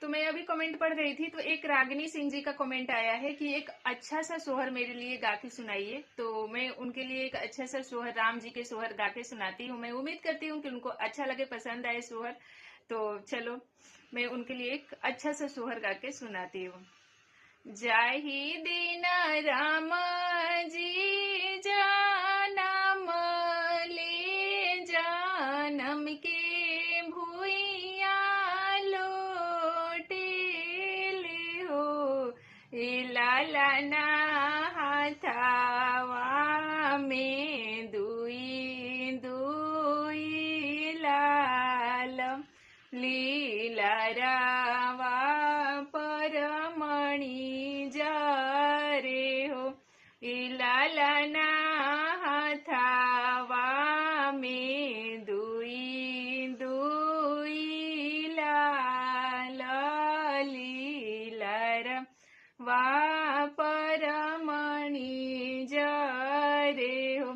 तो मैं अभी कमेंट पढ़ रही थी, तो एक रागिनी सिंह जी का कमेंट आया है कि एक अच्छा सा सोहर मेरे लिए गा के सुनाइए। तो मैं उनके लिए एक अच्छा सा सोहर, राम जी के सोहर गा के सुनाती हूँ। मैं उम्मीद करती हूँ कि उनको अच्छा लगे, पसंद आए सोहर। तो चलो मैं उनके लिए एक अच्छा सा सोहर गा के सुनाती हूँ। जाहि दिन राम जी जानम ले, जानम के भुइया लोटे ले हो, लाला ना हाथावा में दुई दुई लाल, लीला रावा परमणि जरे हो, लाला ना हाथावा में दुई दुई लाल, लीला रावा परमणि जरे हो,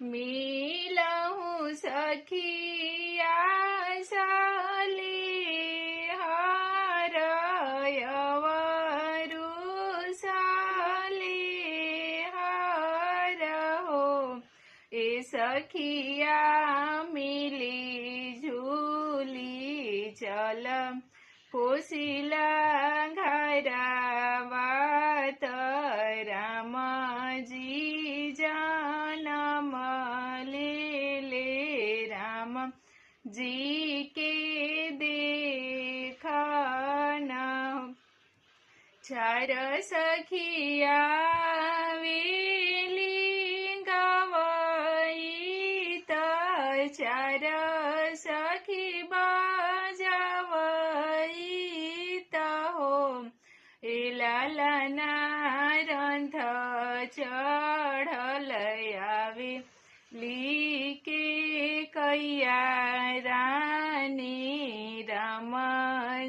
मिलहु सखिया साले हरयवरु साले हर हो, ए सखिया मिली झूली चल, कोशिला घरवा राम जी जानम ले ले, राम जी के देखना। चार सखिया वेली गवई, चार सखी बाजवई हो, लाला ना रंथ चढ़ल आवे, लीके कैया रानी राम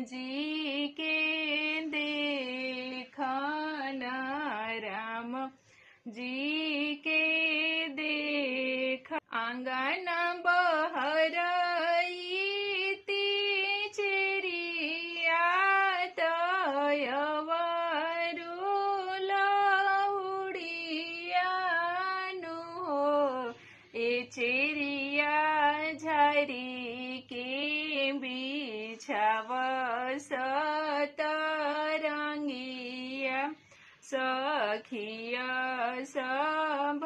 जी के देखना, राम जी के देख। आंगन बहरई चेरिया तयवरु लहुड़िया नु हो, ए चेरिया झरी के बिछाव सतरंगिया, सखिया सब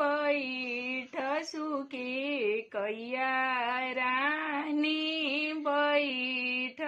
बैठ सुके कैया रानी बैठ।